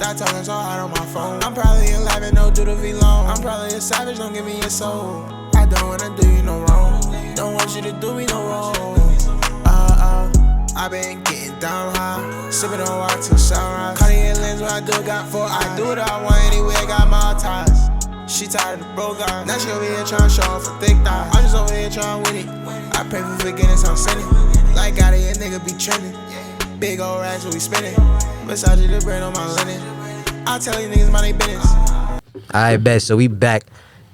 Stop talking so hard on my phone. I'm probably alive and no do to be long. I'm probably a savage, don't give me your soul. I don't wanna do you no wrong. Don't want you to do me no wrong. I been getting down high, sipping on water till sunrise. Cartier lens, what I do got for. I do what I want anyway, got my ties. She tired of the broke guy. Now she over here trying to show off a thick thigh. I'm just over here trying to win it. I pray for forgiveness, I'm sinning. Like out of here, nigga be trending. Big old racks, what we spinning. Massage the brain on my linen. I tell you niggas mind they business. Alright, bet. So we back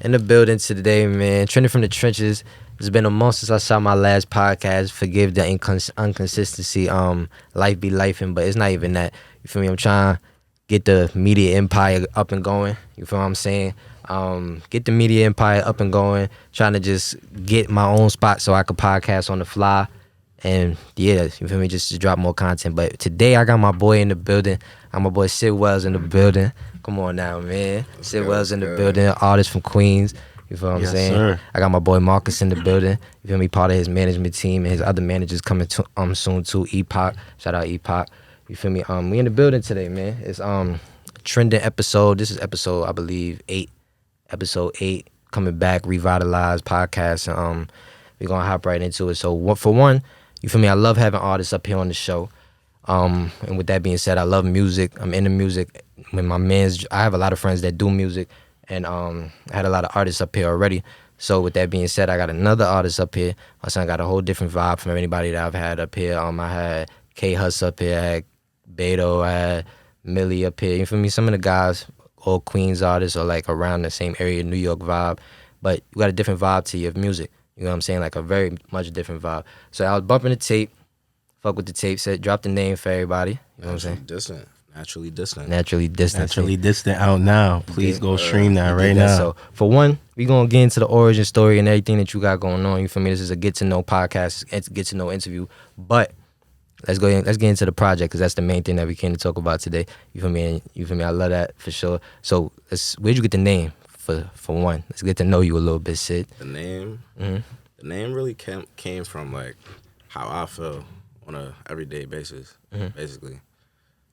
in the building today, man. Trending from the trenches. It's been a month since I shot my last podcast. Forgive the inconsistency. Life be lifing, but it's not even that. You feel me? I'm trying to get the media empire up and going. You feel what I'm saying? Get the media empire up and going. Trying to just get my own spot so I could podcast on the fly. And yeah, you feel me? Just to drop more content. But today I got my boy in the building. I got my boy Sidwells in the building. Come on now, man. Sidwells in the building. Artist from Queens. You feel what I'm saying? Sir. I got my boy Marcus in the building. You feel me? Part of his management team and his other managers coming to, soon too. EP.8. Shout out EP.8. You feel me? We in the building today, man. It's trending episode. This is episode, I believe, 8. Episode 8 coming back, revitalized podcast. And we're gonna hop right into it. So for one, you feel me? I love having artists up here on the show. And with that being said, I love music. I'm into music. When my mans, I have a lot of friends that do music. And I had a lot of artists up here already. So with that being said, I got another artist up here. My son got a whole different vibe from anybody that I've had up here. I had K Huss up here, I had Beto, I had Millie up here. You feel me? Some of the guys, all Queens artists, are like around the same area, New York vibe. But you got a different vibe to your music. You know what I'm saying? Like a very much different vibe. So I was bumping the tape, fuck with the tape, said drop the name for everybody. You know what I'm saying? Naturally distant. Naturally distant out now. Please go stream that right now. So for one, we gonna get into the origin story and everything that you got going on. You feel me? This is a get to know podcast, it's a get to know interview. But let's get into the project because that's the main thing that we came to talk about today. You feel me? And you feel me? I love that for sure. So where'd you get the name for one? Let's get to know you a little bit, Sid. The name. Mm-hmm. The name really came from like how I feel on a everyday basis, basically.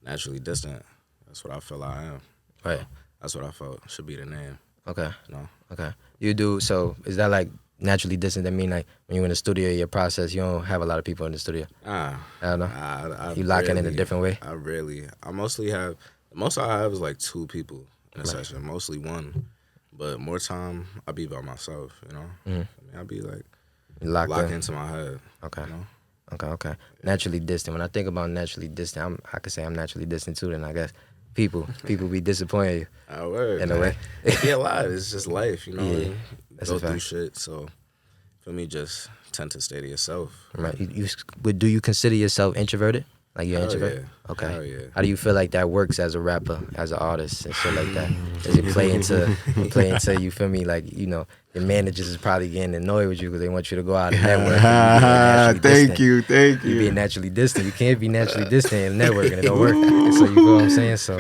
Naturally distant. That's what I feel I am. Right. That's what I felt should be the name. Okay. You know? Okay. You do, so is that like naturally distant? That mean like when you're in the studio, your process, you don't have a lot of people in the studio? I don't know. You lock in a different way? I mostly have, the most I have is like 2 people in a session, mostly 1. But more time, I be by myself, you know? Mm-hmm. I mean, I be like locked into my head. Okay. You know? Okay. Naturally distant. When I think about naturally distant, I could say I'm naturally distant too. Then I guess people be disappointing you. In a way. Be alive. It's just life, you know. Yeah, that's go through shit. So for me, just tend to stay to yourself. Right. Do you consider yourself introverted? Like you're introverted? Yeah. Okay. Hell yeah. How do you feel like that works as a rapper, as an artist, and shit like that? Does it play into you feel me? Like, you know, your managers is probably getting annoyed with you because they want you to go out and network. Thank you. You being naturally distant. You can't be naturally distant and networking. It don't work. So you know what I'm saying? So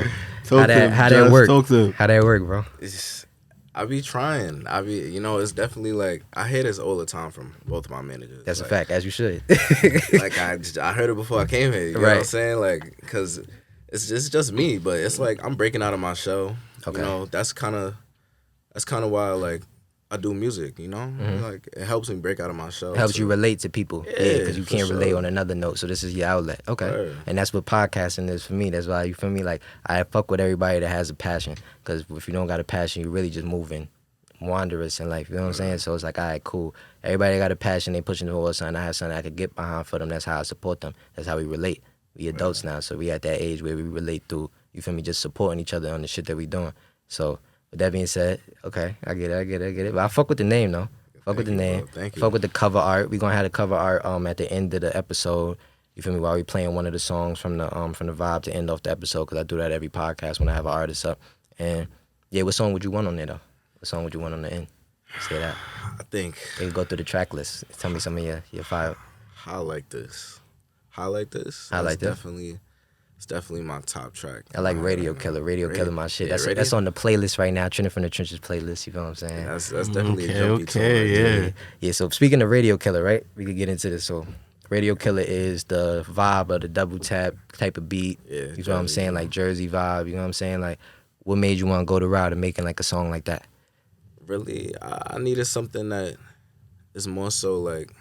how that work? How that work, bro? I be trying. You know, it's definitely like, I hear this all the time from both of my managers. That's like, a fact, as you should. Like, I heard it before I came here. You know what I'm saying? Like, because it's just me, but it's like I'm breaking out of my shell. Okay. You know, that's kind of why, like, I do music, you know? Mm-hmm. Like, it helps me break out of my shell. It helps you relate to people. Yeah, because you can't relate on another note. So this is your outlet. Okay. Right. And that's what podcasting is for me. That's why, you feel me? Like, I fuck with everybody that has a passion. Because if you don't got a passion, you really just moving wanderers in life. You know what I'm saying? So it's like, all right, cool. Everybody that got a passion, they pushing towards something. I have something I could get behind for them. That's how I support them. That's how we relate. We adults now. So we at that age where we relate through, you feel me, just supporting each other on the shit that we doing. So with that being said, okay, I get it. But I fuck with the name though. Fuck with the name. Thank you. Fuck with the cover art. We gonna have the cover art at the end of the episode. You feel me? While we playing one of the songs from the vibe to end off the episode, because I do that every podcast when I have an artist up. And yeah, what song would you want on there though? What song would you want on the end? Say that. I think we can go through the track list. Tell me some of your 5. How like this. It's definitely my top track. I like Radio Killer. Radio Killer, my shit. That's on the playlist right now. Trending from the Trenches playlist. You feel what I'm saying? That's definitely a jumpy tune. Yeah. So speaking of Radio Killer, right? We could get into this. So Radio Killer is the vibe of the double tap type of beat. Yeah, you know what I'm saying? Like Jersey vibe. You know what I'm saying? Like, what made you want to go the route of making like a song like that? Really, I needed something that is more so like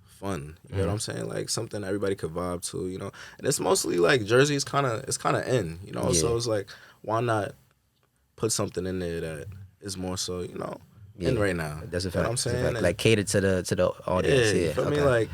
fun. You know what I'm saying? Like something everybody could vibe to. You know, and it's mostly like Jersey is kind of in. You know, so it's like why not put something in there that is more so in right now. That's a fact. You know what I'm saying? Like cater to the audience. Yeah, for me, like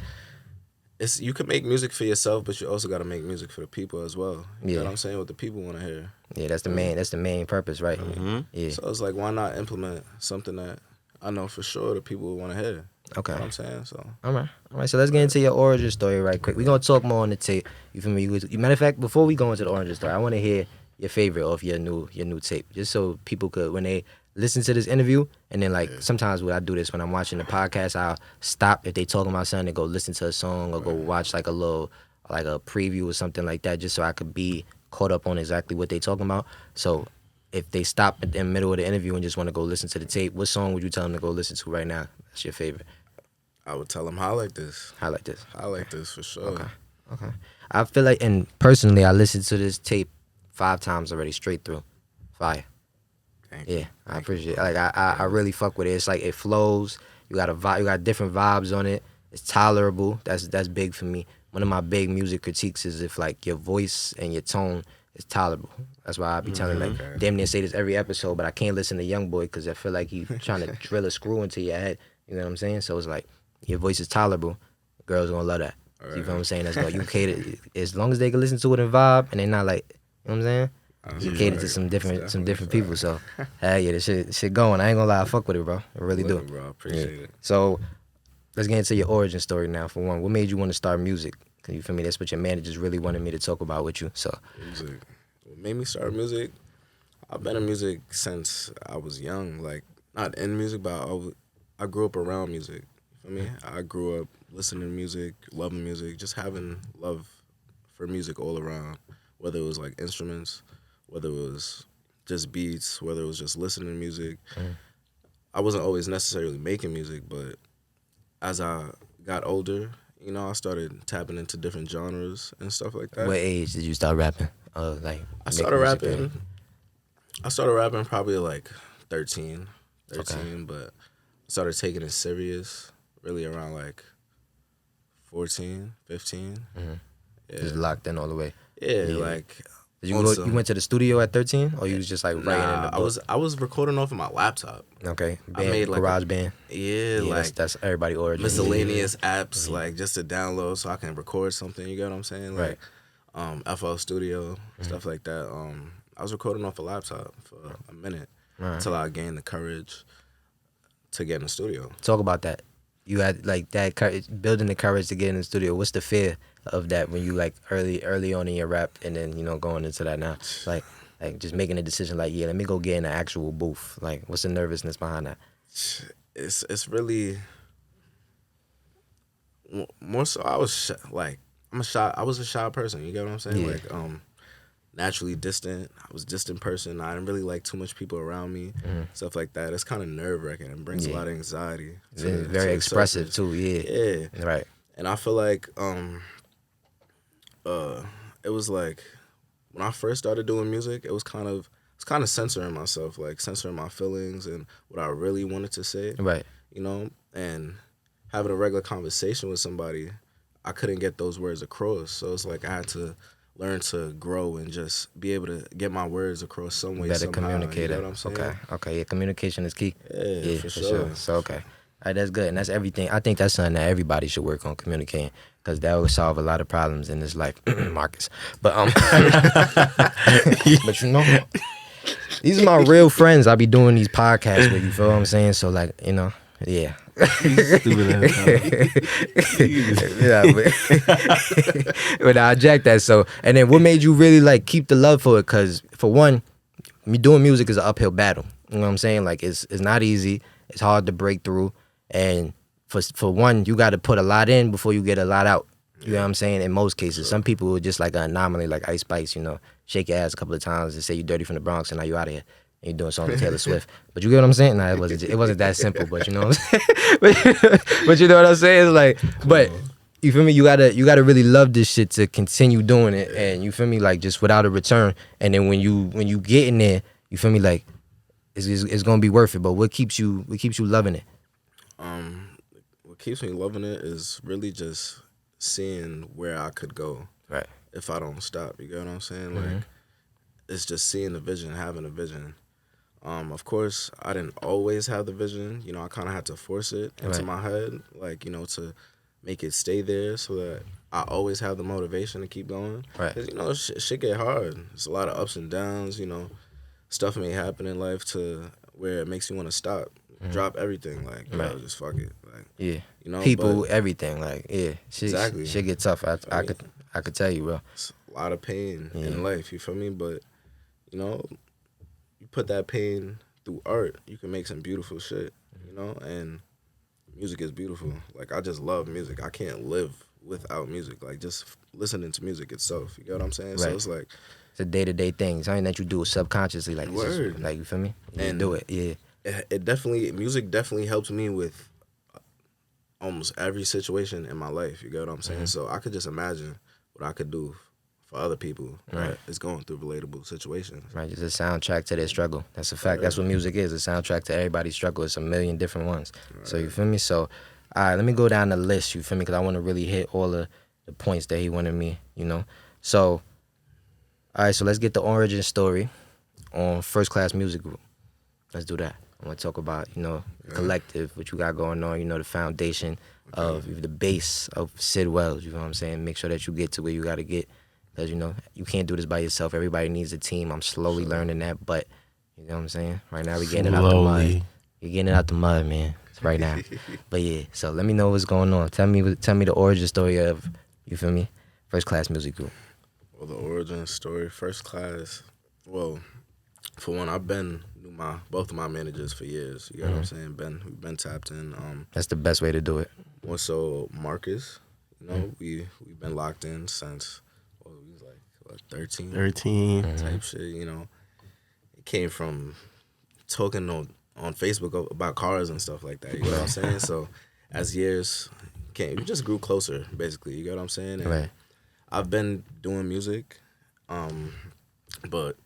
you can make music for yourself, but you also got to make music for the people as well. You know what I'm saying? What the people want to hear. Yeah, that's the main purpose, right? Mm-hmm. Yeah. So it's like, why not implement something that I know for sure the people will want to hear. Okay. You know what I'm saying? So. All right. So let's get into your origin story right quick. We're going to talk more on the tape. You feel me? Matter of fact, before we go into the origin story, I want to hear your favorite of your new tape, just so people could, when they listen to this interview, and then like sometimes when I do this when I'm watching the podcast, I'll stop if they talking about something and go listen to a song or go watch like a little like a preview or something like that, just so I could be caught up on exactly what they talking about. So if they stop in the middle of the interview and just want to go listen to the tape, what song would you tell them to go listen to right now? That's your favorite. I would tell them how I like this. I like this. I like this for sure. Okay. I feel like, and personally, I listened to this tape 5 times already straight through. Fire. Thank you. Yeah, I appreciate it. Like I really fuck with it. It's like it flows. You got a vibe. You got different vibes on it. It's tolerable. That's big for me. One of my big music critiques is if like your voice and your tone is tolerable. That's why I be telling like damn near say this every episode, but I can't listen to Young Boy because I feel like he trying to drill a screw into your head. You know what I'm saying? So it's like your voice is tolerable. Girls gonna love that. You know what I'm saying? That's what you cater. As long as they can listen to it and vibe, and they not like, you know what I'm saying? You cater to some different people. So yeah, this shit going. I ain't gonna lie, I fuck with it, bro. I really do. Bro, appreciate it. So let's get into your origin story now. For one, what made you want to start music? Cause you feel me? That's what your managers really wanted me to talk about with you. So music. What made me start music? I've been in music since I was young. Like not in music, but I grew up around music. You feel me? I grew up listening to music, loving music, just having love for music all around. Whether it was like instruments, whether it was just beats, whether it was just listening to music. I wasn't always necessarily making music, but as I got older, you know, I started tapping into different genres and stuff like that. what age did you start rapping? I started rapping probably like 13, but I started taking it serious really around like 14, 15. Yeah. Just locked in all the way. Yeah, like you went to the studio at 13, or you was just like writing in the book? I was recording off of my laptop. Okay, I made like garage band. Yeah, like that's everybody origin. miscellaneous apps like just to download so I can record something. You get what I'm saying? Like, FL Studio, stuff like that. I was recording off a laptop for a minute until I gained the courage to get in the studio. Talk about that. You had like that courage, building the courage to get in the studio. What's the fear of that when you like early on in your rap, and then going into that now, like just making a decision like, yeah, let me go get in an actual booth. Like, what's the nervousness behind that? It's really more so. I was I was a shy person. You get what I'm saying? Yeah. Like naturally distant. I was a distant person. I didn't really like too much people around me. Stuff like that. It's kind of nerve-wracking. It brings a lot of anxiety. Very expressive too. Yeah. Right. And I feel like it was like when I first started doing music, it was kind of censoring myself, like censoring my feelings and what I really wanted to say. Right. You know, and having a regular conversation with somebody, I couldn't get those words across. So it's like I had to learn to grow and just be able to get my words across some way, better somehow. communicator. You know what I'm saying? Okay. Yeah, communication is key. Yeah, for sure. So okay. All right, that's good, and that's everything. I think that's something that everybody should work on, communicating, because that will solve a lot of problems in this life, Marcus. But but these are my real friends. I be doing these podcasts with. You feel what I'm saying? So like, yeah. But I jack that. So, and then what made you really like keep the love for it? Because for one, me doing music is an uphill battle. You know what I'm saying? Like it's not easy. It's hard to break through. And for one, you got to put a lot in before you get a lot out. You know what I'm saying? In most cases, some people are just like an anomaly, like Ice Spice. Shake your ass a couple of times and say you dirty from the Bronx, and now you out of here. And you're doing songs with Taylor Swift. But you get what I'm saying? Nah, it wasn't that simple. But you know what I'm saying? but you know what I'm saying? It's like, but you feel me? You gotta really love this shit to continue doing it, and you feel me? Like just without a return. And then when you get in there, you feel me? Like it's gonna be worth it. But what keeps you loving it? What keeps me loving it is really just seeing where I could go. Right. If I don't stop, you get what I'm saying? Like it's just seeing the vision, having a vision. Of course, I didn't always have the vision. You know, I kind of had to force it into my head, like, you know, to make it stay there so that I always have the motivation to keep going. Right. 'Cause, you know, shit get hard. It's a lot of ups and downs, you know. Stuff may happen in life to where it makes you want to stop, drop everything, like, you know, just fuck it. Like, Yeah. You know, people, everything, like, yeah. Exactly. Shit get tough. I could tell you, bro. It's a lot of pain in life, you feel me? But, you know, you put that pain through art, you can make some beautiful shit, you know? And music is beautiful. Like, I just love music. I can't live without music. Like, just listening to music itself, you get what I'm saying? Right. So it's like... It's a day-to-day thing. It's something that you do subconsciously. Like, Word. Just, like, you feel me? You And do it, yeah. Music definitely helps me with almost every situation in my life, you get what I'm saying? So I could just imagine what I could do for other people that is going through relatable situations. Right, it's a soundtrack to their struggle. That's a fact. That's what music is, a soundtrack to everybody's struggle. It's a million different ones. Right. So you feel me? So, all right, let me go down the list, you feel me? Because I want to really hit all the points that he wanted me, you know? So, all right, so let's get the origin story on First Class Music Group. Let's do that. I want to talk about, you know, collective, what you got going on, you know, the foundation of the base of sidwells, you know what I'm saying? Make sure that you get to where you got to get. Because, you know, you can't do this by yourself. Everybody needs a team. I'm slowly learning that, but, you know what I'm saying? Right now, we're getting it out the mud. You're getting it out the mud, man. It's right now. But, yeah, so let me know what's going on. Tell me the origin story of, you feel me, First Class Music Group. Well, the origin story, First Class, well, for one, I've been both of my managers for years. You know what I'm saying? We've been tapped in. That's the best way to do it. More so Marcus, you know, we've been locked in since... 13 type shit, you know. It came from talking on Facebook about cars and stuff like that, you know what I'm saying? So as years came, we just grew closer, basically, you get what I'm saying? And I've been doing music, but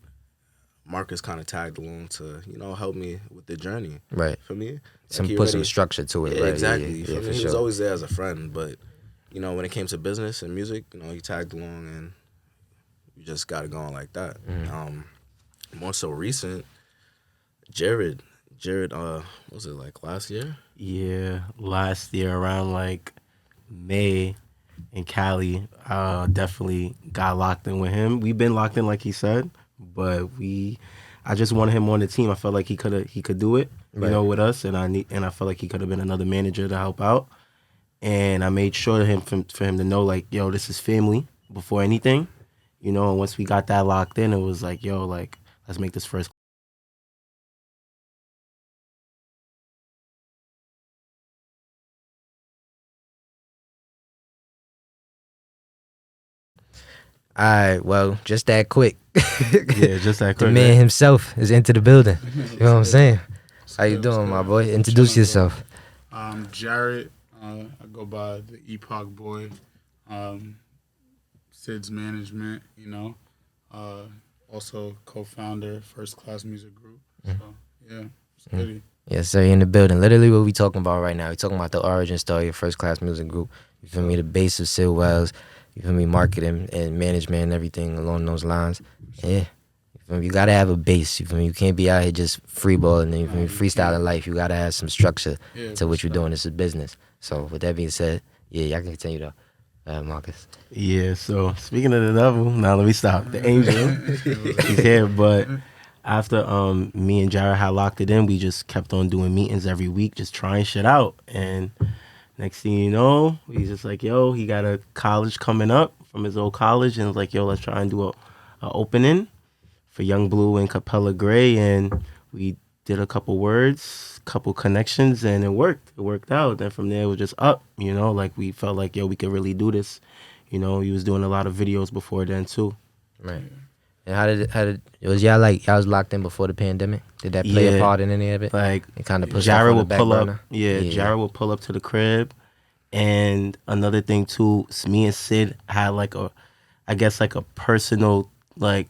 Marcus kind of tagged along to, you know, help me with the journey. Right. For me? Like put some structure to it, right? Exactly. Yeah, he was always there as a friend, but, you know, when it came to business and music, you know, he tagged along and you just got it going like that. More so recent, Jared, what was it, like last year? Yeah, last year around like May in Cali, definitely got locked in with him. We've been locked in like he said, but I just wanted him on the team. I felt like he could do it, you know, with us, and I felt like he could have been another manager to help out. And I made sure for him to know, like, yo, this is family before anything. You know, and once we got that locked in, it was like, yo, like, let's make this first. All right, well, just that quick. Yeah, just that quick. The man himself is into the building. You know what I'm saying? How you doing, my boy? Introduce yourself. Jared. I go by the Epoch Boy. Sid's management, you know. Also co-founder, First Class Music Group. So, yeah, it's good. Yes, sir, in the building. Literally what we talking about right now. We talking about the origin story of First Class Music Group. You feel me? The base of sidwells. You feel me? Marketing and management and everything along those lines. Yeah. You feel me? You got to have a base. You feel me? You can't be out here just freeballing and you feel me? Freestyling life. You got to have some structure to what you're doing. It's a business. So with that being said, yeah, y'all can continue though. Marcus. Yeah, so speaking of the devil, now let me stop. The angel, he's here, but after me and Jared had locked it in, we just kept on doing meetings every week, just trying shit out. And next thing you know, he's just like, yo, he got a college coming up from his old college, and was like, yo, let's try and do a opening for Young Blue and Capella Gray, and we did a couple words, couple connections, and it worked. It worked out. And from there, it was just up, you know, like we felt like, yo, we could really do this. You know, he was doing a lot of videos before then, too. Right. And how did was y'all was locked in before the pandemic? Did that play a part in any of it? Like, it kind of pushed Jared off on would the pull back up. burner? Yeah, Jared would pull up to the crib, And another thing too, me and Sid had like a personal like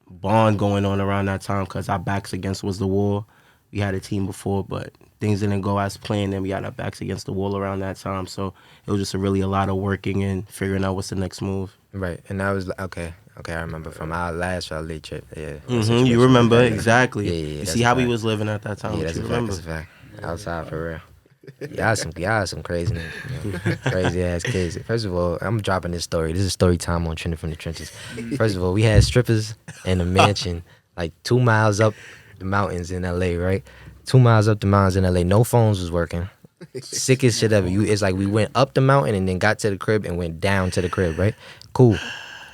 bond going on around that time because our backs against was the wall. We had a team before, but things didn't go as planned, and we had our backs against the wall around that time. So it was just a lot of working and figuring out what's the next move. Right, and I was okay. I remember from our last LA trip. Yeah, You remember exactly. Yeah, you see how we was living at that time. Yeah, that's you a remember? fact. That's a fact. Outside for real. Y'all some crazy niggas, crazy ass kids. First of all, I'm dropping this story. This is story time on Trending from the Trenches. First of all, we had strippers in a mansion like 2 miles up the mountains in LA, right? 2 miles up the mountains in LA. No phones was working. Sickest shit ever. It's like we went up the mountain and then got to the crib and went down to the crib, right? Cool.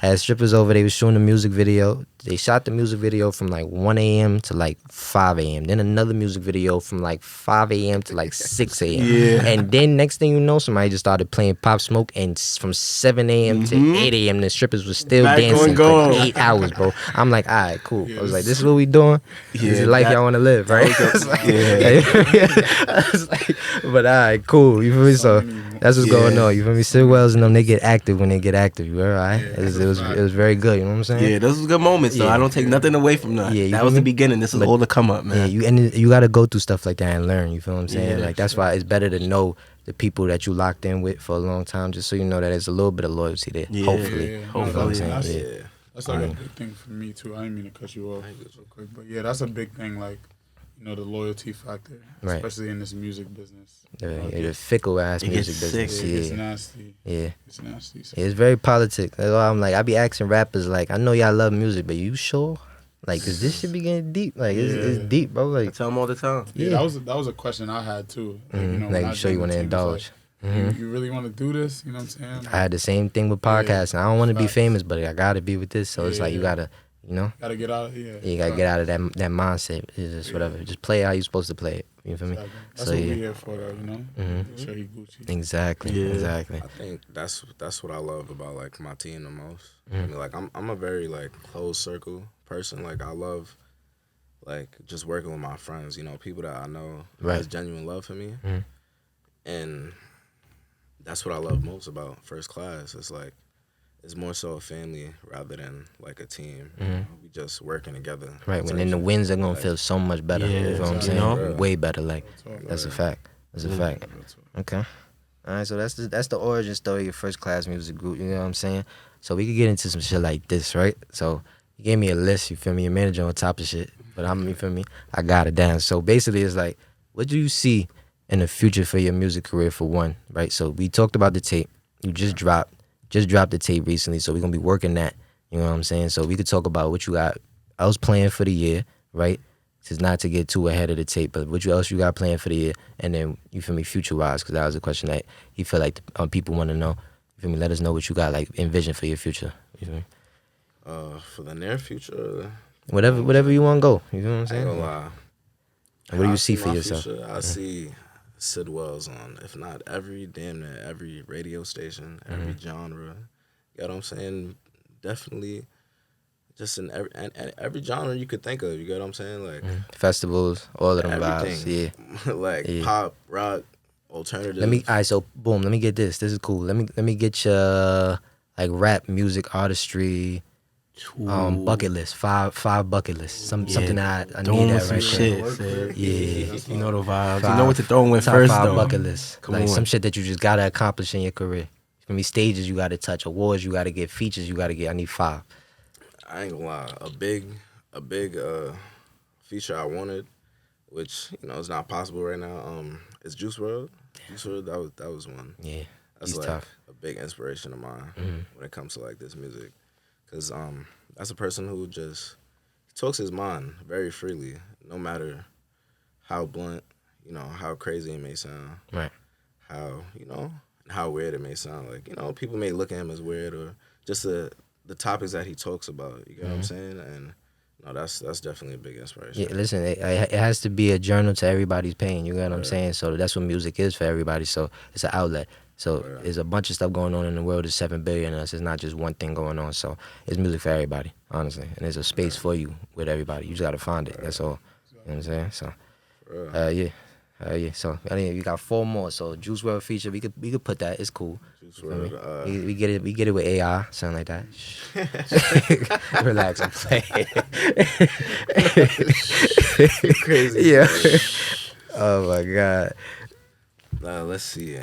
Had strippers over. They was shooting a music video. They shot the music video from like 1 a.m. to like 5 a.m. Then another music video from like 5 a.m. to like 6 a.m. Yeah. And then next thing you know, somebody just started playing Pop Smoke, and from 7 a.m. to 8 a.m. the strippers was still Back dancing on for 8 hours, bro. I'm like, all right, cool. I was like, this is what we doing? This is the life y'all want to live, right? I was like, but all right, cool. You feel me? So that's what's going on. You feel me? Sidwells and them, they get active when they get active. You all right? It was very good. You know what I'm saying? Yeah, those was good moments. Though I don't take nothing away from that. Yeah, that was the beginning. This is all to come up, man. Yeah, you got to go through stuff like that and learn. You feel what I'm saying? Yeah, like that's why it's better to know the people that you locked in with for a long time, just so you know that there's a little bit of loyalty there. Yeah. Hopefully, Yeah. You know what I'm saying? That's like a big thing for me too. I didn't mean to cut you off real quick, but yeah, that's a big thing. Like, you know, the loyalty factor, Right. especially in this music business. The fickle ass It music gets business. sick. It's Yeah, nasty. yeah. It's nasty. So. It's very politic. That's why I'm like, I be asking rappers like, I know y'all love music, but you sure? Like, cause this shit be getting deep. Like, it's deep, bro. I Like, tell them all the time. Yeah, that was a question I had too. Like, you know, when like I you sure you joined want to the team, it's indulge? like, you really want to do this? You know what I'm saying? I had the same thing with podcasting. I don't want to be Facts. famous, but I gotta be with this. So it's like you gotta, you know. Gotta get out of here. You gotta get out of that mindset. It's just whatever. Just play it how you supposed to play it. You feel me? Exactly. That's So, what yeah. we're here for, though. You know, make sure he Gucci. Exactly. Yeah. Exactly. I think that's what I love about like my team the most. I mean, like I'm a very like closed circle person. Like I love like just working with my friends. You know, people that I know has genuine love for me, and that's what I love most about First Class. It's like it's more so a family rather than like a team. You know, we just working together. Right. When then the wins are gonna feel so much better. Yeah, You know what I'm saying? exactly. Way better. Like that's a fact. That's a fact. Okay. All right. So that's the origin story of First Class Music Group. You know what I'm saying? So we could get into some shit like this, right? So you gave me a list. You feel me? Your manager on top of shit, but you feel me? I got it down. So basically, it's like, what do you see in the future for your music career for one, right? So we talked about the tape. You just dropped the tape recently, so we're gonna be working that. You know what I'm saying? So we could talk about what you got else planned for the year, right? Just not to get too ahead of the tape, but what else you got planned for the year, and then you feel me, future wise, because that was a question that you feel like people want to know. You feel me? Let us know what you got like envision for your future. You feel me? For the near future, Whatever you want to go. You know what I'm I ain't saying? gonna lie. What do you I see for my yourself? future, I see Sidwells on, if not damn near every radio station, every genre. You know what I'm saying? Definitely, just in every genre you could think of. You get what I'm saying? Like Festivals, all of them everything. vibes. Yeah. like pop, rock, alternative. So boom, let me get this. This is cool. Let me get your like rap music artistry bucket list. Five bucket list. Something that I Throwing need with that some right there. shit. Yeah. You know the vibes. Five- you know what to throw in Top first, 5 though. bucket list. Come Like on. some shit that you just gotta accomplish in your career. For me, stages you gotta touch, awards you gotta get, features you gotta get. I need 5. I ain't gonna lie. A big feature I wanted, which is not possible right now. Is Juice WRLD. Juice WRLD, that was one. Yeah. That's He's like tough. a big inspiration of mine when it comes to like this music, because that's a person who just talks his mind very freely, no matter how blunt, how crazy it may sound, Right. how weird it may sound. Like people may look at him as weird, or just the topics that he talks about. You get what I'm saying? And that's definitely a big inspiration. Yeah, listen, it has to be a journal to everybody's pain. You know what I'm saying? So that's what music is for everybody. So it's an outlet. So there's a bunch of stuff going on in the world. There's 7 billion of us. It's not just one thing going on. So it's music for everybody, honestly. And there's a space for you with everybody. You just got to find it. That's all. You know what I'm saying? So, yeah. Yeah. So I mean, we got 4 more. So Juice WRLD feature, we could put that. It's cool. Juice WRLD, we get it with AI, something like that. Relax, I'm playing. Crazy. Yeah. Oh my God. Let's see.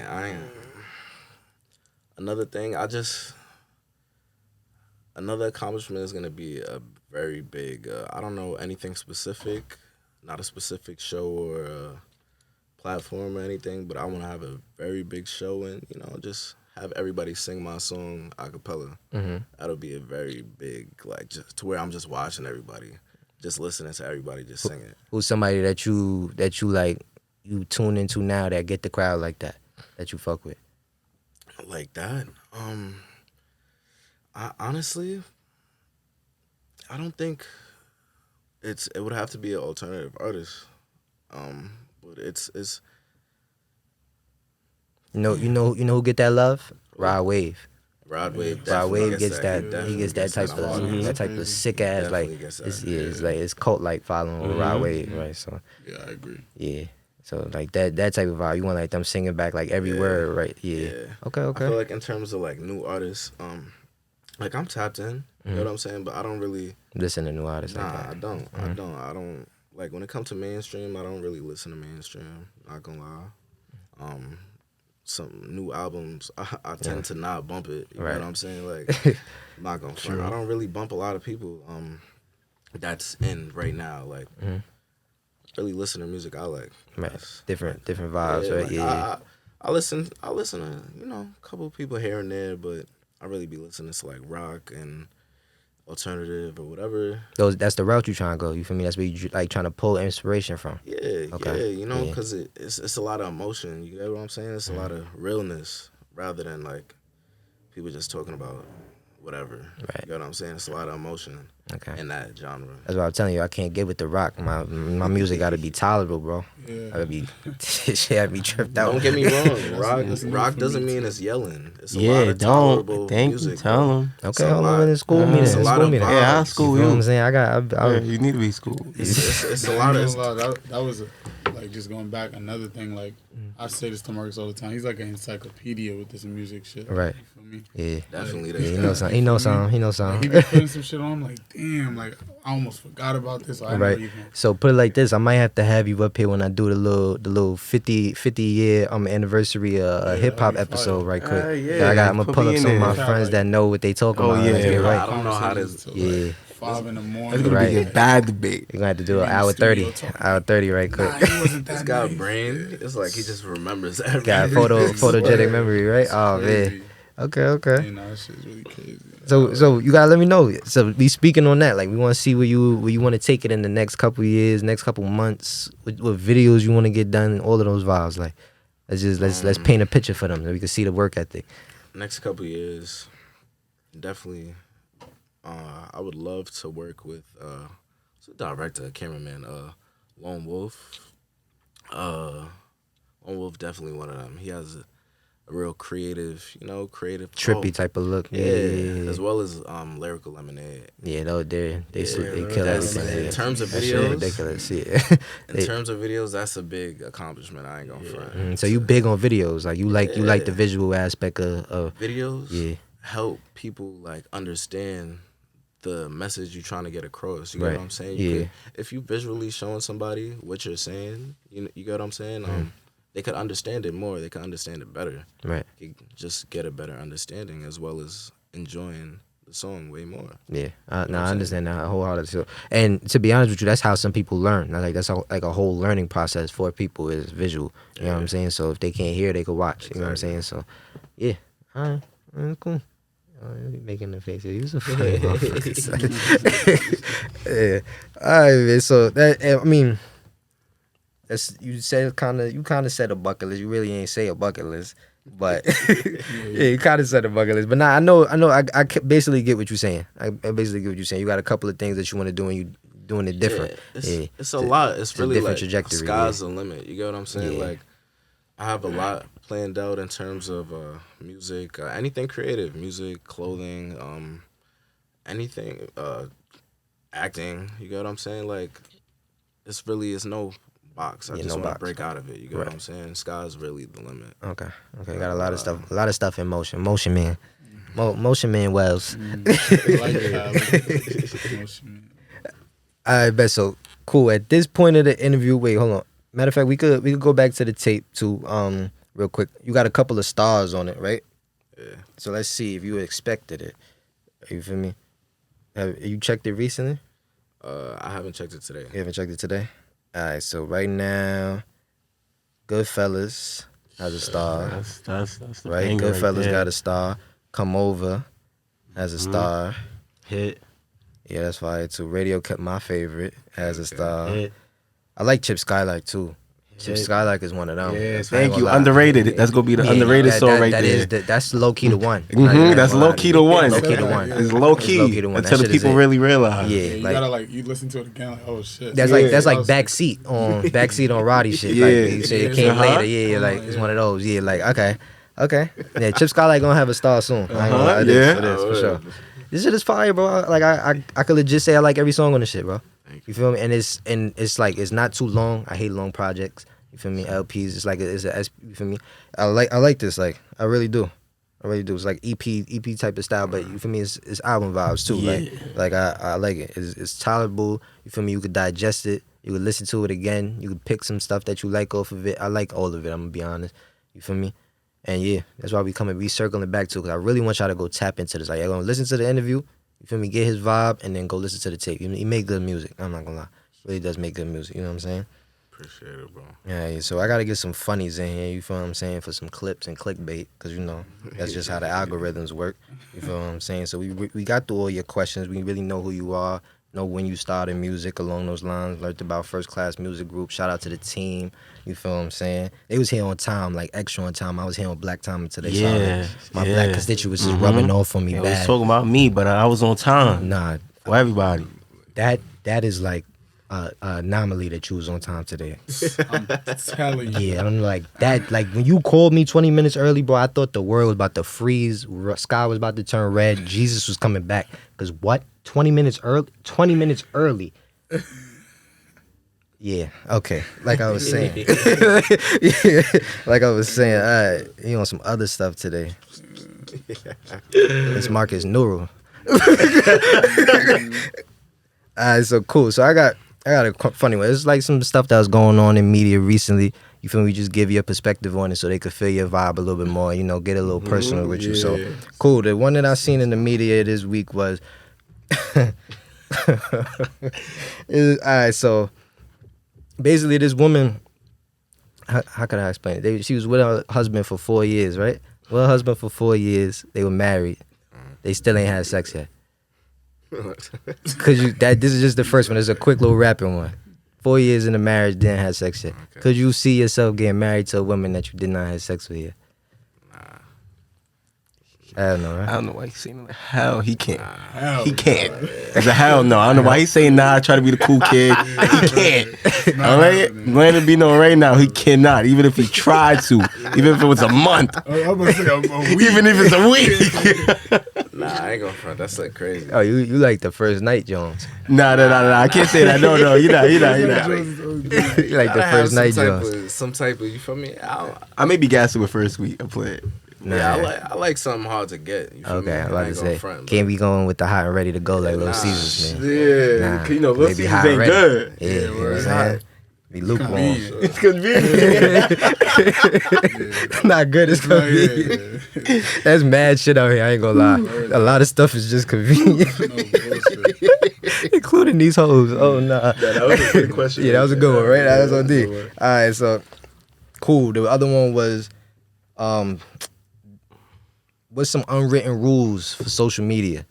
Another thing. Another accomplishment is gonna be a very big. I don't know anything specific, not a specific show or a platform or anything, but I want to have a very big show and just have everybody sing my song a cappella. Mm-hmm. That'll be a very big, like, just to where I'm just watching everybody, just listening to everybody just sing it. Who's somebody that you like you tune into now that get the crowd like that you fuck with? Like that. I honestly, I don't think it would have to be an alternative artist. But it's you know who get that love? Rod Wave. Rod Wave. Rod Wave gets that. that. He gets that type of sick ass like it's cult like following with Rod Wave, right? So yeah, I agree. Yeah. So like that type of vibe, you want like them singing back like every word, right? Yeah. Okay. I feel like in terms of like new artists, like I'm tapped in. You know what I'm saying? But I don't really listen to new artists. Nah, like that. I don't. I don't like when it comes to mainstream. I don't really listen to mainstream. Not gonna lie. Some new albums, I tend to not bump it. You know what I'm saying? Like, I'm not gonna front. I don't really bump a lot of people. That's in right now. Like, really listen to music I like. Right. Different vibes, right? Like, Yeah. I listen to a couple of people here and there, but I really be listening to like rock and alternative or whatever. That's the route you trying to go. You feel me? That's where you like trying to pull inspiration from. Yeah, because it's a lot of emotion. You get what I'm saying? It's a lot of realness rather than like people just talking about whatever. Right. You know what I'm saying? It's a lot of emotion in that genre. That's what I'm telling you. I can't get with the rock. My music got to be tolerable, bro. Yeah. I gotta be tripped out. Don't get me wrong. Rock doesn't mean it's yelling. It's a lot of tolerable music. Tell them. Okay, I'm gonna school me. It's a lot of vibes. Yeah, I'll school you. Know what I'm saying? You need to be schooled. It's a lot of. That was like just going back. Another thing, like I say this to Marcus all the time. He's like an encyclopedia with this music shit. Right. You feel me? Yeah. Definitely. He knows something. He knows something. He be putting some shit on. I'm like, damn. Like I almost forgot about this. Right. So put it like this. I might have to have you up here when I do the little 50 year anniversary hip hop episode right quick. I'm gonna pull up some of my friends that know what they talking about. Right. I don't know how this. Yeah. 5 in the morning. It's gonna be a bad debate. You're gonna have to do an hour 30 right quick. This guy brain. It's like he just remembers everything. Got photogenic memory, right? Oh man. Okay. You know, that shit's really crazy. So you gotta let me know. So be speaking on that. Like we want to see where you want to take it in the next couple years, next couple months. What videos you want to get done, all of those vibes. Like let's paint a picture for them so we can see the work ethic. Next couple years, definitely. I would love to work with the director, cameraman, Lone Wolf. Lone Wolf definitely one of them. He has a real creative trippy flow. type of look. Yeah. As well as Lyrical Lemonade. Yeah, they kill everything. In terms of videos, ridiculous. Yeah. In terms of videos, that's a big accomplishment. I ain't gonna front. So you big on videos, like you like the visual aspect of videos. Yeah. Help people like understand the message you're trying to get across. You get what I'm saying? If you visually showing somebody what you're saying, you get what I'm saying? They could understand it more. They could understand it better. Right. You just get a better understanding as well as enjoying the song way more. Yeah. I understand that wholeheartedly. And to be honest with you, that's how some people learn. Like that's like a whole learning process for people is visual. You know what I'm saying? So if they can't hear, they could watch. Exactly. You know what I'm saying? So yeah. All right. Cool. Making the faces. He was a funny motherfucker. Yeah. All right, man. So that I mean, that's you kind of said a bucket list. You really ain't say a bucket list, but yeah, you kind of said a bucket list. But nah, I know. I basically get what you're saying. I basically get what you're saying. You got a couple of things that you want to do, and you doing it different. It's a lot. It's really different like trajectory. Sky's the limit. You get what I'm saying? Yeah. Like I have a lot planned out in terms of music, anything creative, music, clothing, anything, acting. You get what I'm saying? Like it's no box. I just want to break out of it. You get what I'm saying? Sky's really the limit. Okay. Got a lot of stuff in motion. Motion man. Motion man Wells. Motion man. I bet so. Cool. At this point of the interview, wait, hold on. Matter of fact, we could go back to the tape too, real quick. You got a couple of stars on it, right? Yeah. So let's see if you expected it. You feel me? Have you checked it recently? I haven't checked it today. You haven't checked it today? All right. So right now, Goodfellas has a star. That's the right. Goodfellas got a star. Come Over has a star. Hit. Yeah, that's fire too. Radio Kept My Favorite has a star. Hit. I like Chip Skylark too. Chip Skylark is one of them. Yeah, thank you. Underrated. That's gonna be the underrated song right there. That's low key the one. That's low key the one. Low key the one. It's low key until the people really realize. Yeah, you gotta you listen to it again like, oh shit. That's like backseat on Roddy shit. Yeah. Like you say it came later. Yeah, like it's one of those. Yeah, like okay. Yeah, Chip Skylark gonna have a star soon. I ain't gonna lie, for sure. This shit is fire, bro. Like I could legit say I like every song on this shit, bro. You feel me? And it's like it's not too long. I hate long projects. You feel me? LPs. It's like you feel me? I like this. Like I really do. It's like EP type of style, but you feel me? It's album vibes too. Yeah. Like I like it. It's tolerable. You feel me? You could digest it. You could listen to it again. You could pick some stuff that you like off of it. I like all of it. I'm gonna be honest. You feel me? And yeah, that's why we circling back to it, because I really want y'all to go tap into this. Like, y'all gonna listen to the interview, you feel me, get his vibe, and then go listen to the tape. He make good music. I'm not gonna lie. Really does make good music, you know what I'm saying? Appreciate it, bro. Yeah, so I gotta get some funnies in here, you feel what I'm saying, for some clips and clickbait, because, you know, that's just how the algorithms work, you feel what I'm saying? So we got through all your questions. We really know who you are, know when you started music along those lines, learned about First Class Music Group. Shout out to the team. You feel what I'm saying? They was here on time, like extra on time. I was here on black time until they started. My black constituents is rubbing off on me bad. They was talking about me, but I was on time. Nah. For everybody. That is like an anomaly that you was on time today. I'm telling you. Yeah, I'm like that. Like when you called me 20 minutes early, bro, I thought the world was about to freeze. Sky was about to turn red. Jesus was coming back. Because what? 20 minutes early. Yeah, okay. Like I was saying. Yeah, like I was saying. All right, you on some other stuff today. It's Marcus Nuru. Alright, so cool. So I got a funny one. It's like some stuff that was going on in media recently. You feel me? Just give you a perspective on it so they could feel your vibe a little bit more, you know, get a little personal with you. So cool. The one that I seen in the media this week was alright, so basically this woman, how could I explain it? She was with her husband for 4 years, right? With her husband for 4 years. They were married. They still ain't had sex yet. Cause this is just the first one. It's a quick little rapping one. 4 years in the marriage, didn't have sex yet. Okay. Could you see yourself getting married to a woman that you did not have sex with yet? I don't know, right? I don't know why he's saying that. Hell, he can't. He can't. It's a hell no. I don't know why he's saying nah, try to be the cool kid. He can't. All right? I'm letting it be known right now, he cannot. Even if he tried to. Even if it was a month. I'm gonna say a week. Even if it's a week. Nah, I ain't gonna front. That's like crazy. Oh, you like the first night, Jones? Nah. I can't say that. No. You're not. You like the first night, Jones? Some type of, you feel me? I may be gassing with first week. I play it. Nah. Yeah, I like something hard to get. You feel okay, me? I like to say. Can't be going with the hot and ready to go like Little Caesars, man. Yeah, nah, you know, Little Caesars ain't good. Yeah, you know what I'm saying? Be lukewarm. It's convenient. Not good, it's convenient. That's mad shit out here, I ain't gonna lie. A lot of stuff is just convenient. Including these hoes. Oh, nah. Yeah, that was a good question. Yeah, that was a good one, right? That was on D. Alright, so, cool. The other one was, what's some unwritten rules for social media?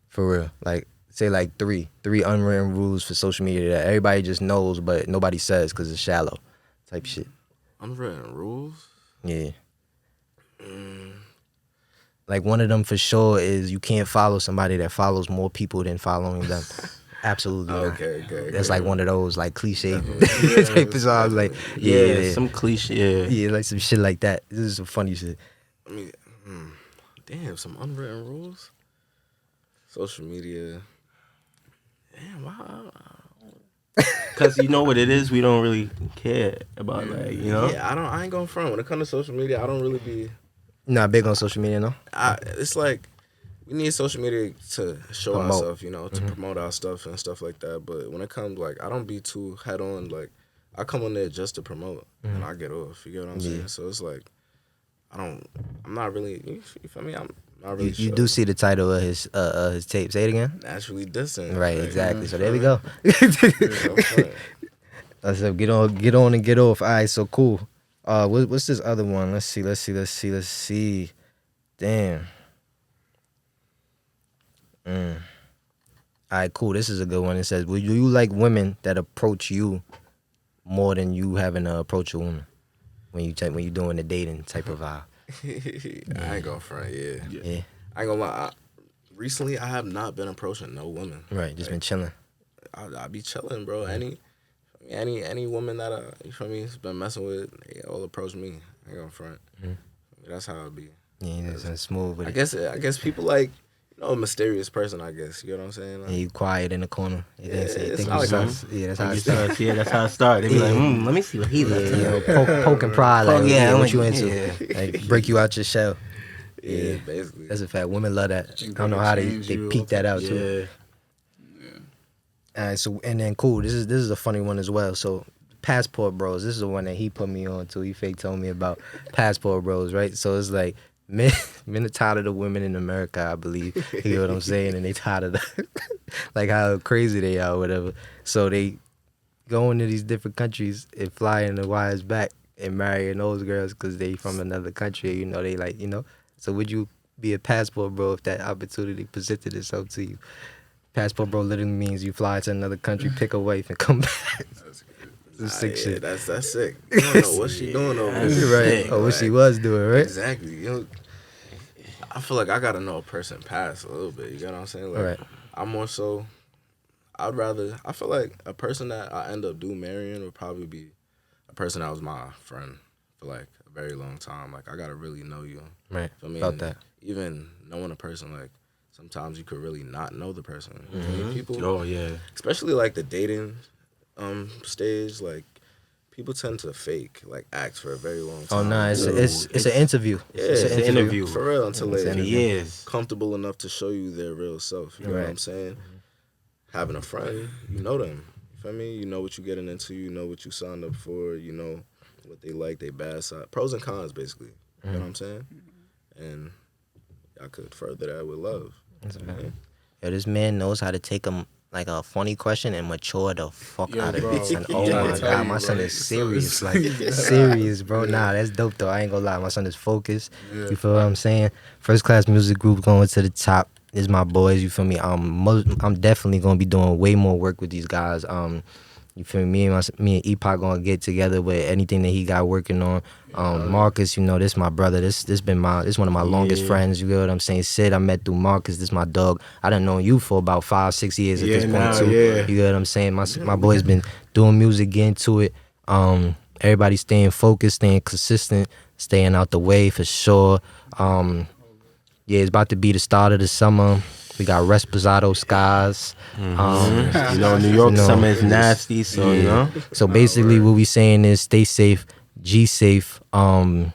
For real. Like, say like three unwritten rules for social media that everybody just knows, but nobody says because it's shallow type shit. Unwritten rules? Yeah. Like one of them for sure is you can't follow somebody that follows more people than following them. Absolutely not. Okay. That's like one of those like cliche type of songs. Like some cliche. Yeah, like some shit like that. This is some funny shit. I mean, damn, some unwritten rules. Social media. Damn, wow. Because you know what it is, we don't really care about like, you know. Yeah, I ain't going front when it comes to social media. I don't really be. Not big on social media, no. It's like we need social media to show Promote. ourselves, you know, to promote our stuff and stuff like that. But when it comes, like, I don't be too head on. Like, I come on there just to promote, and I get off. You get what I'm saying? So it's like, I'm not really. You feel me? I'm not really. You do see the title of his tape. Say it again. Naturally distant. Right, like, exactly. So there we go. Yeah, So get on and get off. All right, so cool. What's this other one? Let's see. Damn. All right, cool. This is a good one. It says, "Will you like women that approach you more than you having to approach a woman when you doing the dating type of vibe?" I ain't gonna front. Yeah. Yeah. I ain't gonna lie. Recently, I have not been approaching no women. Right. Just been chilling. I be chilling, bro. Any woman that you feel me has been messing with, they all approach me. I ain't gonna front. That's how it be. Yeah, it's smooth with I it. guess people like, you know, a mysterious person. I guess you know what I'm saying. Like, And you quiet in the corner. You Yeah, think it's you not like something. Yeah, that's how it You starts. start, yeah, that's how it started. They be like, let me see what he left. You know, poking pride, like, Yeah, yeah, I'm what you like, into? yeah. Like, break you out your shell. yeah, basically. That's a fact. Women love that. I Think don't know they how change they you peek that out too. Yeah. All right, so and then cool. This is a funny one as well. So Passport Bros. This is the one that he put me on to. He fake told me about Passport Bros. Right. So it's like men are tired of the women in America. I believe. You know what I'm saying? And they tired of like how crazy they are, or whatever. So they go into these different countries and fly in the wires back and marrying those girls because they from another country. You know, they like, you know. So would you be a passport bro if that opportunity presented itself to you? Passport bro literally means you fly to another country, pick a wife, and come back. That's sick shit. That's sick. You don't know what she doing over there. Right. Or what she was doing, right? Exactly. You know, I feel like I gotta know a person past a little bit. You get what I'm saying? Like, Right. I'm more so. I feel like a person that I end up marrying would probably be a person that was my friend for like a very long time. Like, I gotta really know you. Right. Feel me? Felt And that. Even knowing a person, like, sometimes you could really not know the person. People, Oh yeah. especially like the dating stage, like, people tend to fake, like, act for a very long time. Oh no, it's until- an interview. yeah, It's an interview. for real, until It's an they're interview. Years. comfortable enough to show you their real self. You know what Right. I'm saying? Having a friend, you know them. You feel me? You know what you're getting into. You know what you signed up for. You know what they like, they bad side, pros and cons, basically. You know what I'm saying? And I could further that with love. Yeah. Yo, this man knows how to take like a funny question and mature the fuck Yo, out of bro. it. Son. Oh Yeah, I my tell god, you, my son bro. is serious, It's- like serious, bro. Nah, that's dope though. I ain't gonna lie, my son is focused. Yeah. You feel what I'm saying? First Class Music Group going to the top. This is my boys. You feel me? I'm definitely gonna be doing way more work with these guys. You feel me? Me and Epoch gonna get together with anything that he got working on. Marcus, you know, this my brother. This one of my longest friends. You get what I'm saying? Sid, I met through Marcus. This my dog. I done known you for about 5-6 years at this point now, too. yeah. You get what I'm saying? My boy's been doing music, getting to it. Everybody staying focused, staying consistent, staying out the way for sure. Yeah, it's about to be the start of the summer. We got Resposado Skies. You know, New York You know, summer is nasty, so you know. So basically, what we saying is stay safe, G safe, and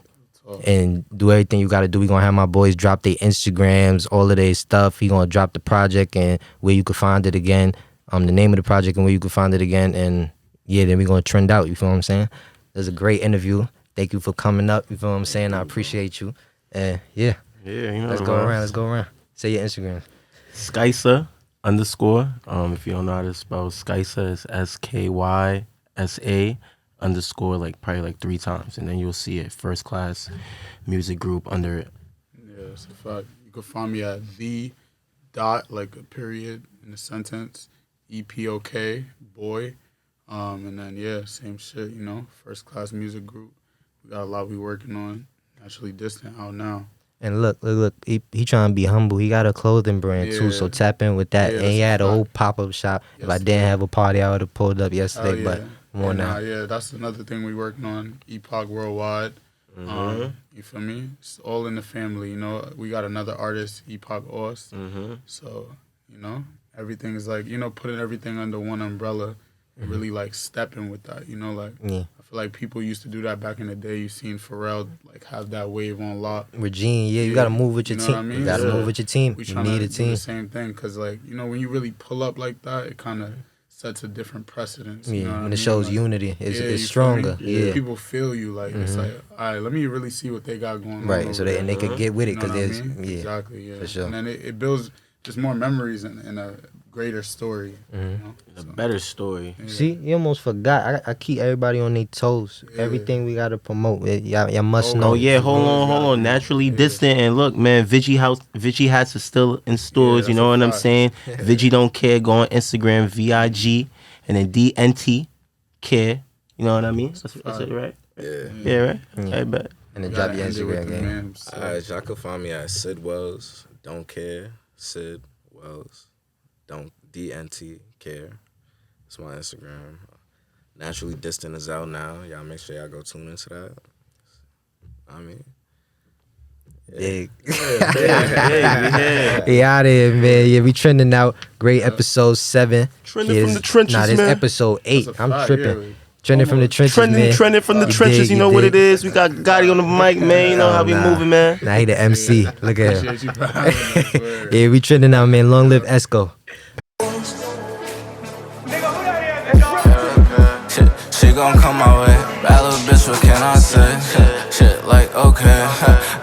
do everything you got to do. We gonna have my boys drop their Instagrams, all of their stuff. He gonna drop the project and where you can find it again, the name of the project and where you can find it again, and yeah, then we gonna trend out. You feel what I'm saying? It was a great interview. Thank you for coming up. You feel what I'm saying? I appreciate you. And yeah, Yeah, you know. let's go around. Let's go around. Say your Instagram. Skysa _. If you don't know how to spell Skysa, it's SKYSA _ like probably like 3 times, and then you'll see it. First Class Music Group under it. Yeah, it's a fact. You can find me at the dot, like a period in a sentence, EP.8 boy. And then yeah, same shit, you know, First Class Music Group. We got a lot we working on. Naturally Distant out now. And look, he trying to be humble. He got a clothing brand too, so tap in with that. Yeah, and he that's had a a whole fact. pop-up shop. If I Yes, didn't sir. have a party, I would have pulled up Oh, yesterday, yeah. but more And, now. yeah, that's another thing we working on. Epoch Worldwide. You feel me? It's all in the family, you know. We got another artist, Epoch Oss. So, you know, everything's like, you know, putting everything under one umbrella and really like stepping with that. You know, like I feel like people used to do that back in the day. You seen Pharrell like have that wave on lock. Regine, you gotta move with your team. I mean? You gotta move with your team. We You need a do team. the same thing because like when you really pull up like that, it kind of sets a different precedence. You know when it shows like, unity, it's stronger. Yeah, people feel you like it's like, all right, let me really see what they got going on. Right, so they could get with it because there's exactly, for sure. And then it builds just more memories and a greater story. You know? A better story. Yeah. See, you almost forgot. I keep everybody on their toes. Yeah. Everything we gotta promote. Y'all must know. Oh yeah, hold on. Naturally distant, and look, man, Vigie hats are still in stores. You know what I'm saying? Vigie don't care. Go on Instagram, VIG, and then DNT care. You know what I mean? That's it, right? Yeah, right. I bet. And then drop your Instagram game. Alright, y'all can find me at sidwells. Don't care. Sid Wells. Don't DNT care. It's my Instagram. Naturally Distant is out now. Y'all make sure y'all go tune into that. I mean, Big. Yeah, out there, man. Yeah, we trending out. Great episode 7. Trending from the trenches, this man. episode 8. I'm tripping. Yeah, Trending from the trenches, man. Trending from the trenches. You know what it is. We got Gotti on the mic, man. You know how we moving, man. Nah, he the MC. Look at him. Appreciate you for having us, word. Yeah, we trending out, man. Long live Esco. She gon' come my way. Bad little bitch, what can I say? Shit like okay.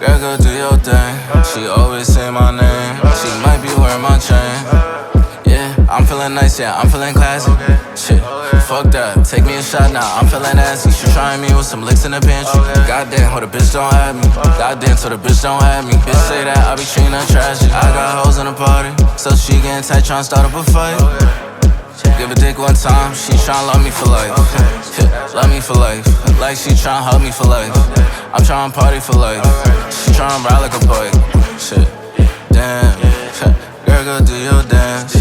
Girl, go do your thing. She always say my name. She might be wearing my chain. Yeah, I'm feeling nice, yeah, I'm feeling classy. Shit, fuck that, take me a shot now, I'm feeling nasty. She trying me with some licks in the pantry. Goddamn, hold the bitch don't have me. Goddamn, so the bitch don't have me. Bitch say that I be treating her trashy. I got hoes in the party, so she getting tight, trying to start up a fight. Give a dick one time, she tryna love me for life. Love me for life, like she tryna hug me for life. I'm tryna party for life, she tryna ride like a bike. Shit, damn, girl, go do your dance.